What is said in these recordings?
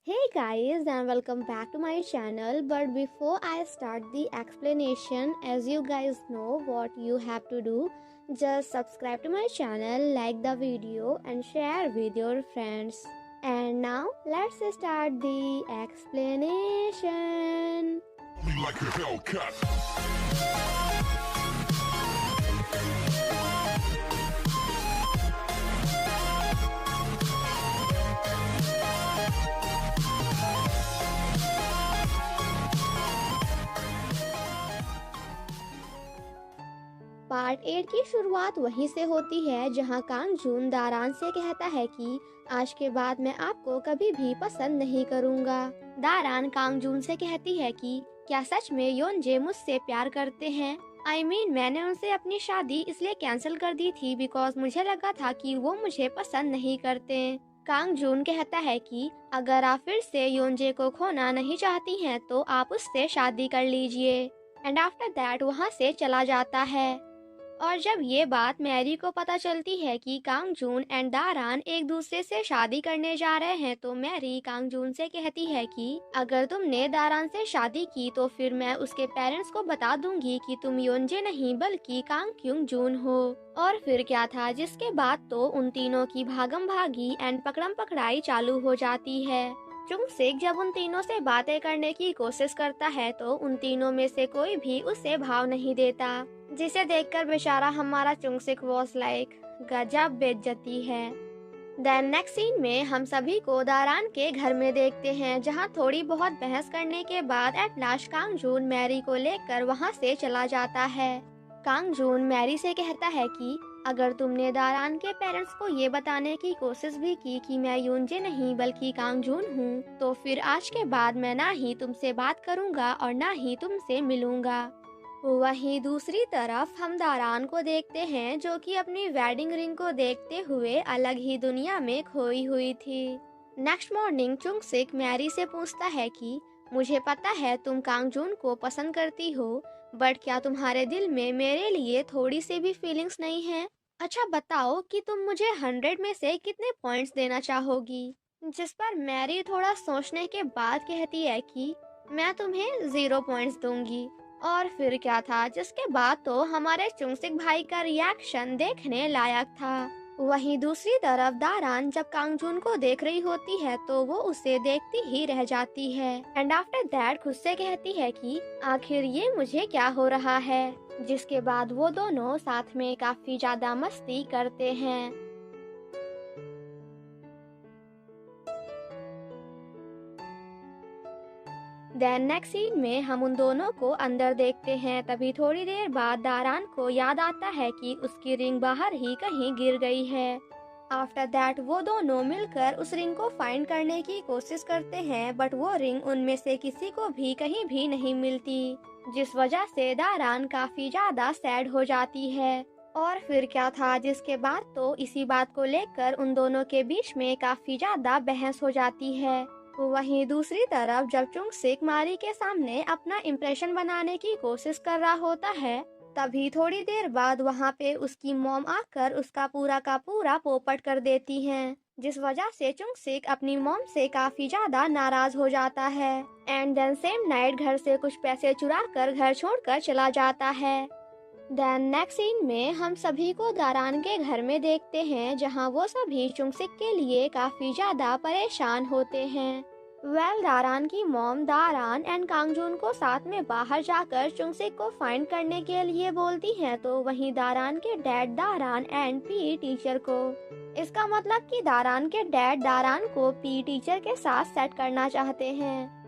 Hey guys, and welcome back to my channel. But before I start the explanation, as you guys know what you have to do, just subscribe to my channel, like the video and share with your friends. And now let's start the explanation. Like a Hellcat. Part 8 की शुरुआत वहीं से होती है जहां Kong जून दारान से कहता है कि आज के बाद मैं आपको कभी भी पसंद नहीं करूंगा। दारान कांग जून से कहती है कि क्या सच में योनजे मुझसे प्यार करते हैं? मैंने उनसे अपनी शादी इसलिए कैंसिल कर दी थी बिकॉज मुझे लगा था कि वो मुझे पसंद नहीं करते। कांग जून कहता है कि अगर आप फिर से योनजे को खोना नहीं चाहती हैं तो आप उससे शादी कर लीजिए। एंड आफ्टर दैट वहाँ से चला जाता है। और जब ये बात मैरी को पता चलती है कि कांग जून एंड दारान एक दूसरे से शादी करने जा रहे हैं तो मैरी कांग जून से कहती है कि अगर तुमने दारान से शादी की तो फिर मैं उसके पेरेंट्स को बता दूंगी कि तुम योनजे नहीं बल्कि कांग क्योंग जून हो। और फिर क्या था जिसके बाद तो उन तीनों की भागम भागी एंड पकड़म पकड़ाई चालू हो जाती है। चुंगसिक जब उन तीनों से बातें करने की कोशिश करता है तो उन तीनों में से कोई भी उसे भाव नहीं देता, जिसे देखकर बेचारा हमारा चुंगसिक वॉज लाइक गजब बेइज्जती है। देन नेक्स्ट सीन में हम सभी को दारान के घर में देखते हैं जहां थोड़ी बहुत बहस करने के बाद एट लास्ट कांग जून मैरी को लेकर वहां से चला जाता है। कांग जून मैरी से कहता है कि अगर तुमने दारान के पेरेंट्स को ये बताने की कोशिश भी की कि मैं योनजे नहीं बल्कि कांग जून हूँ तो फिर आज के बाद मैं ना ही तुमसे बात करूँगा और ना ही तुमसे मिलूंगा। वहीं दूसरी तरफ हम दारान को देखते हैं जो कि अपनी वेडिंग रिंग को देखते हुए अलग ही दुनिया में खोई हुई थी। नेक्स्ट मॉर्निंग चुंगसिक मैरी से पूछता है कि मुझे पता है तुम कांग जून को पसंद करती हो, बट क्या तुम्हारे दिल में मेरे लिए थोड़ी सी भी फीलिंग्स नहीं है? अच्छा बताओ कि तुम मुझे 100 में से कितने पॉइंट्स देना चाहोगी? जिस पर मैरी थोड़ा सोचने के बाद कहती है कि मैं तुम्हें 0 पॉइंट्स दूंगी। और फिर क्या था जिसके बाद तो हमारे चुंगसिक भाई का रिएक्शन देखने लायक था। वहीं दूसरी तरफ दारान जब कांगजून को देख रही होती है तो वो उसे देखती ही रह जाती है एंड आफ्टर दैट खुद से कहती है कि आखिर ये मुझे क्या हो रहा है। जिसके बाद वो दोनों साथ में काफी ज्यादा मस्ती करते हैं। देन नेक्स्ट सीन में हम उन दोनों को अंदर देखते हैं। तभी थोड़ी देर बाद दारान को याद आता है कि उसकी रिंग बाहर ही कहीं गिर गई है। आफ्टर दैट वो दोनों मिलकर उस रिंग को फाइंड करने की कोशिश करते हैं बट वो रिंग उनमें से किसी को भी कहीं भी नहीं मिलती, जिस वजह से दारान काफी ज्यादा सैड हो जाती है। और फिर क्या था जिसके बाद तो इसी बात को लेकर उन दोनों के बीच में काफी ज्यादा बहस हो जाती है। वहीं दूसरी तरफ जब चुंगसिक मारी के सामने अपना इम्प्रेशन बनाने की कोशिश कर रहा होता है तभी थोड़ी देर बाद वहाँ पे उसकी मॉम आकर उसका पूरा का पूरा पोपट कर देती हैं, जिस वजह से चुंगसिक अपनी मॉम से काफी ज्यादा नाराज हो जाता है एंड देन सेम नाइट घर से कुछ पैसे चुरा कर घर छोड़कर चला जाता है। देन नेक्स्ट सीन में हम सभी को दारान के घर में देखते हैं जहां वो सभी चुंगसिक के लिए काफी ज्यादा परेशान होते हैं। दारान की मॉम दारान एंड कांगजून को साथ में बाहर जाकर चुंगसिक को फाइंड करने के लिए बोलती हैं तो वहीं दारान के डैड दारान एंड पी टीचर को। इसका मतलब कि दारान के डैड दारान को पी टीचर के साथ सेट करना चाहते हैं।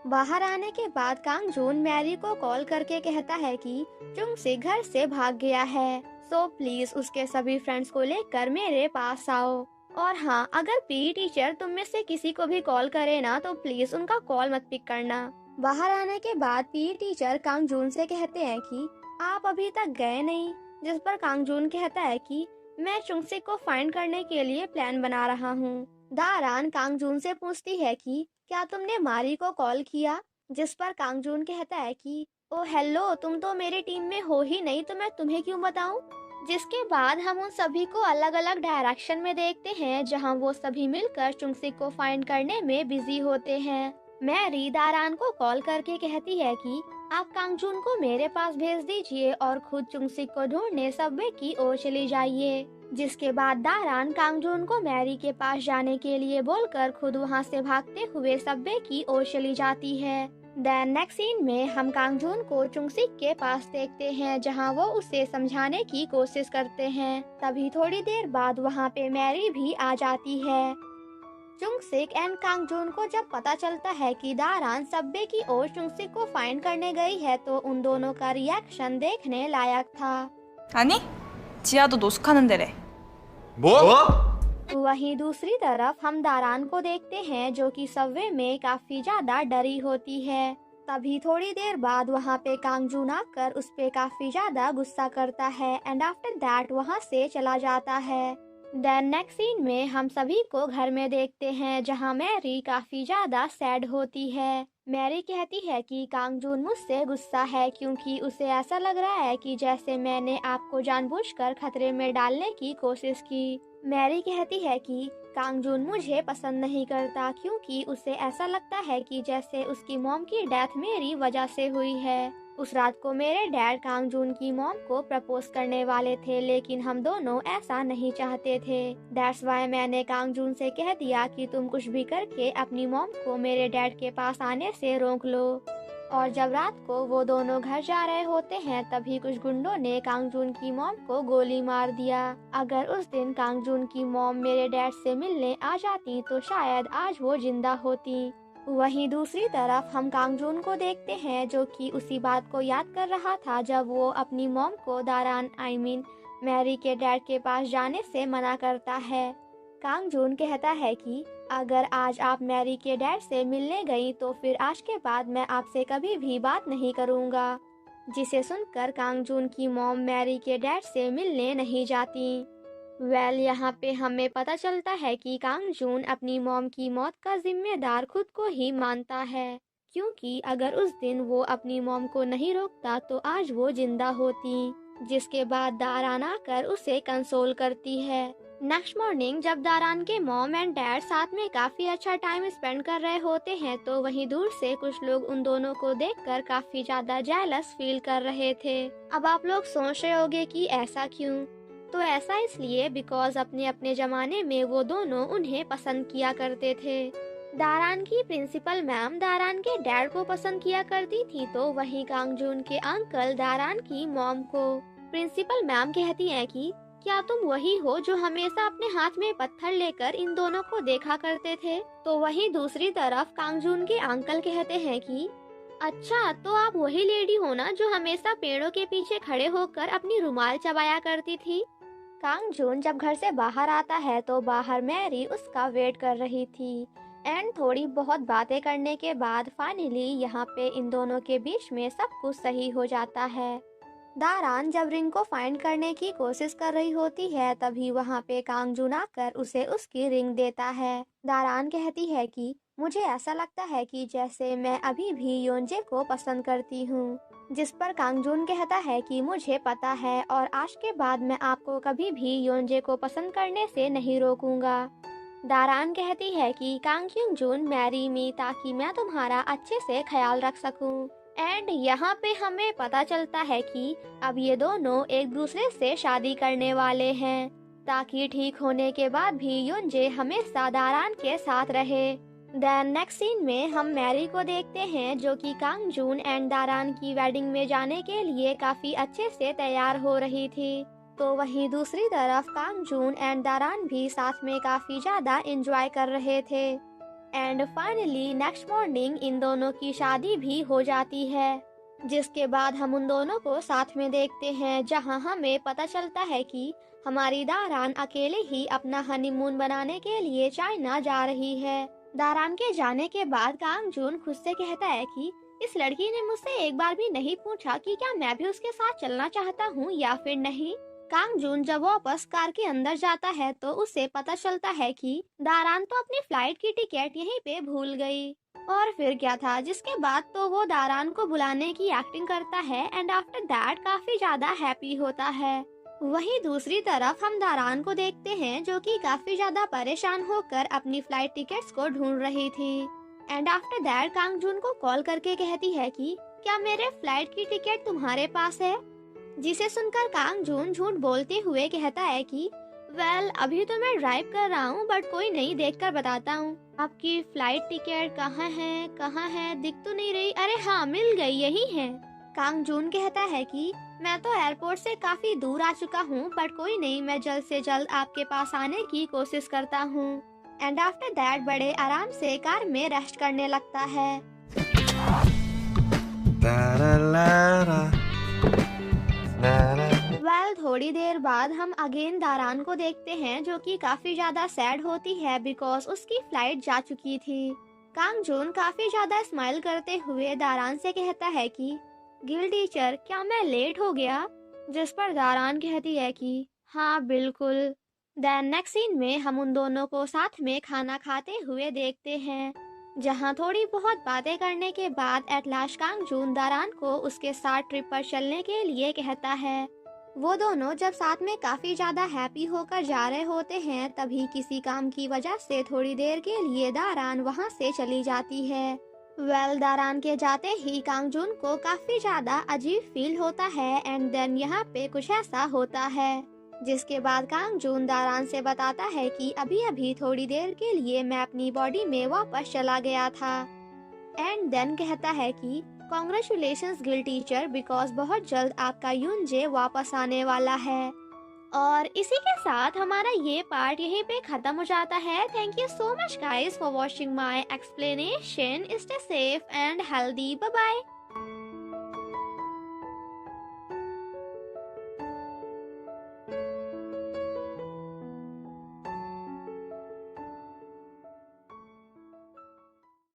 बाहर आने के बाद कांगजून मैरी को कॉल करके कहता है कि चुंगसिक घर से भाग गया है, सो प्लीज उसके सभी फ्रेंड्स को लेकर मेरे पास आओ। और हाँ, अगर पी टीचर तुम में से किसी को भी कॉल करे ना तो प्लीज उनका कॉल मत पिक करना। बाहर आने के बाद पी टीचर कांगजून से कहते हैं कि आप अभी तक गए नहीं, जिस पर कांगजून कहता है कि मैं चुंगसिक को फाइंड करने के लिए प्लान बना रहा हूँ। दारान कांगजून से पूछती है कि क्या तुमने मारी को कॉल किया, जिस पर कांगजून कहता है कि ओ हेलो, तुम तो मेरी टीम में हो ही नहीं तो मैं तुम्हें क्यों बताऊं? जिसके बाद हम उन सभी को अलग अलग डायरेक्शन में देखते हैं जहां वो सभी मिलकर चुंगसिक को फाइंड करने में बिजी होते हैं। मैरी दारान को कॉल करके कहती है कि आप कांगजून को मेरे पास भेज दीजिए और खुद चुंगसिक को ढूंढने सबवे की ओर चली जाइए। जिसके बाद दारान कांगजून को मैरी के पास जाने के लिए बोलकर खुद वहां से भागते हुए सबवे की ओर चली जाती है। देन नेक्स्ट सीन में हम कांगजून को चुंगसिक के पास देखते हैं जहां वो उसे समझाने की कोशिश करते हैं। तभी थोड़ी देर बाद वहां पे मैरी भी आ जाती है। चुंगसिक एंड कांगजून को जब पता चलता है कि दारान सबवे की ओर चुंगसिक को फाइंड करने गई है तो उन दोनों का रिएक्शन देखने लायक था। 아니, 지하도 노숙하는 데래. 뭐? वहीं दूसरी तरफ हम दारान को देखते हैं जो कि सबवे में काफी ज्यादा डरी होती है। तभी थोड़ी देर बाद वहां पे कांगजून आकर उस पे काफी ज्यादा गुस्सा करता है एंड आफ्टर दैट वहां से चला जाता है। देन नेक्स्ट सीन में हम सभी को घर में देखते हैं जहां मैरी काफी ज्यादा सैड होती है। मैरी कहती है कि कांगजून मुझसे गुस्सा है क्योंकि उसे ऐसा लग रहा है कि जैसे मैंने आपको जानबूझकर खतरे में डालने की कोशिश की। मैरी कहती है कि कांगजून मुझे पसंद नहीं करता क्योंकि उसे ऐसा लगता है कि जैसे उसकी मॉम की डेथ मेरी वजह से हुई है। उस रात को मेरे डैड कांगजून की मॉम को प्रपोज करने वाले थे लेकिन हम दोनों ऐसा नहीं चाहते थे। दैट्स वाई मैंने कांगजून से कह दिया कि तुम कुछ भी करके अपनी मॉम को मेरे डैड के पास आने से रोक लो। और जब रात को वो दोनों घर जा रहे होते हैं तभी कुछ गुंडों ने कांगजून की मॉम को गोली मार दिया। अगर उस दिन कांगजून की मॉम मेरे डैड से मिलने आ जाती तो शायद आज वो जिंदा होती। वहीं दूसरी तरफ हम कांगजून को देखते हैं जो कि उसी बात को याद कर रहा था जब वो अपनी मॉम को दारान मैरी के डैड के पास जाने से मना करता है। कांगजून कहता है कि अगर आज आप मैरी के डैड से मिलने गई तो फिर आज के बाद मैं आपसे कभी भी बात नहीं करूंगा। जिसे सुनकर कांगजून की मॉम मैरी के डैड से मिलने नहीं जाती। यहाँ पे हमें पता चलता है कि कांगजून अपनी मॉम की मौत का जिम्मेदार खुद को ही मानता है क्योंकि अगर उस दिन वो अपनी मॉम को नहीं रोकता तो आज वो जिंदा होती। जिसके बाद दारान आकर उसे कंसोल करती है। नेक्स्ट मॉर्निंग जब दारान के मॉम एंड डैड साथ में काफी अच्छा टाइम स्पेंड कर रहे होते हैं तो वहीं दूर से कुछ लोग उन दोनों को देखकर काफी ज्यादा जेलस फील कर रहे थे। अब आप लोग सोच रहे होंगे कि ऐसा क्यों? तो ऐसा इसलिए बिकॉज अपने अपने जमाने में वो दोनों उन्हें पसंद किया करते थे। दारान की प्रिंसिपल मैम दारान के डैड को पसंद किया करती थी तो वहीं कांगजून के अंकल दारान की मॉम को। प्रिंसिपल मैम कहती हैं कि क्या तुम वही हो जो हमेशा अपने हाथ में पत्थर लेकर इन दोनों को देखा करते थे? तो वहीं दूसरी तरफ कांगजून के अंकल कहते हैं कि अच्छा, तो आप वही लेडी हो ना जो हमेशा पेड़ों के पीछे खड़े होकर अपनी रुमाल चबाया करती थी। कांगजून जब घर से बाहर आता है तो बाहर मैरी उसका वेट कर रही थी एंड थोड़ी बहुत बातें करने के बाद फाइनली यहाँ पे इन दोनों के बीच में सब कुछ सही हो जाता है। दारान जब रिंग को फाइंड करने की कोशिश कर रही होती है तभी वहाँ पे कांगजून आकर उसे उसकी रिंग देता है। दारान कहती है कि मुझे ऐसा लगता है कि जैसे मैं अभी भी योंजे को पसंद करती हूँ। जिस पर कांगजून कहता है कि मुझे पता है और आज के बाद मैं आपको कभी भी योंजे को पसंद करने से नहीं रोकूंगा। दारान कहती है कि कांगजून मैरी मी ताकि मैं तुम्हारा अच्छे से ख्याल रख सकूं। एंड यहाँ पे हमें पता चलता है कि अब ये दोनों एक दूसरे से शादी करने वाले हैं ताकि ठीक होने के बाद भी योंजे हमेशा दारान के साथ रहे। देन नेक्स्ट सीन में हम मैरी को देखते हैं जो कि कांगजून एंड दारान की वेडिंग में जाने के लिए काफी अच्छे से तैयार हो रही थी। तो वहीं दूसरी तरफ कांगजून एंड दारान भी साथ में काफी ज्यादा एंजॉय कर रहे थे। एंड फाइनली नेक्स्ट मॉर्निंग इन दोनों की शादी भी हो जाती है। जिसके बाद हम उन दोनों को साथ में देखते हैं जहां हमें पता चलता है कि हमारी दारान अकेले ही अपना हनीमून बनाने के लिए चाइना जा रही है। दारान के जाने के बाद कांगजून खुद से कहता है कि इस लड़की ने मुझसे एक बार भी नहीं पूछा कि क्या मैं भी उसके साथ चलना चाहता हूँ या फिर नहीं। कांगजून जब वापस कार के अंदर जाता है तो उसे पता चलता है कि दारान तो अपनी फ्लाइट की टिकट यहीं पे भूल गई। और फिर क्या था, जिसके बाद तो वो दारान को बुलाने की एक्टिंग करता है एंड आफ्टर दैट काफी ज्यादा हैप्पी होता है। वहीं दूसरी तरफ हम दारान को देखते हैं जो कि काफी ज्यादा परेशान होकर अपनी फ्लाइट टिकट्स को ढूंढ रही थी। एंड आफ्टर दैट कांग जून को कॉल करके कहती है कि क्या मेरे फ्लाइट की टिकट तुम्हारे पास है, जिसे सुनकर कांग जून झूठ बोलते हुए कहता है कि वेल अभी तो मैं ड्राइव कर रहा हूँ, बट कोई नहीं, देखकर बताता हूँ। आपकी फ्लाइट टिकट कहाँ है, दिख तो नहीं रही। अरे हाँ, मिल गई, यही है। कांग जून कहता है कि मैं तो एयरपोर्ट से काफी दूर आ चुका हूँ, बट कोई नहीं, मैं जल्द से जल्द आपके पास आने की कोशिश करता हूँ। एंड आफ्टर दैट बड़े आराम से कार में रेस्ट करने लगता है। थोड़ी देर बाद हम अगेन दारान को देखते हैं जो कि काफी ज्यादा सैड होती है बिकॉज उसकी फ्लाइट जा चुकी थी। कांग जून काफी ज्यादा स्माइल करते हुए दारान से कहता है कि गिल टीचर, क्या मैं लेट हो गया? जिस पर दारान कहती है कि हाँ बिल्कुल। देन नेक्स्ट सीन में हम उन दोनों को साथ में खाना खाते हुए देखते हैं, जहां थोड़ी बहुत बातें करने के बाद एट लास्ट कांग जून दारान को उसके साथ ट्रिप पर चलने के लिए कहता है। वो दोनों जब साथ में काफी ज्यादा हैप्पी होकर जा रहे होते हैं, तभी किसी काम की वजह से थोड़ी देर के लिए दारान वहां से चली जाती है। दारान के जाते ही कांग जून को काफी ज्यादा अजीब फील होता है एंड देन यहाँ पे कुछ ऐसा होता है, जिसके बाद कांग जून दारान से बताता है कि अभी अभी थोड़ी देर के लिए मैं अपनी बॉडी में वापस चला गया था। एंड देन कहता है कि कॉन्ग्रेचुलेशंस गिल टीचर, बिकॉज बहुत जल्द आपका यूनजे वापस आने वाला है। और इसी के साथ हमारा ये पार्ट यहीं पे खत्म हो जाता है। Thank you so much guys for watching my explanation. Stay safe and healthy. Bye bye.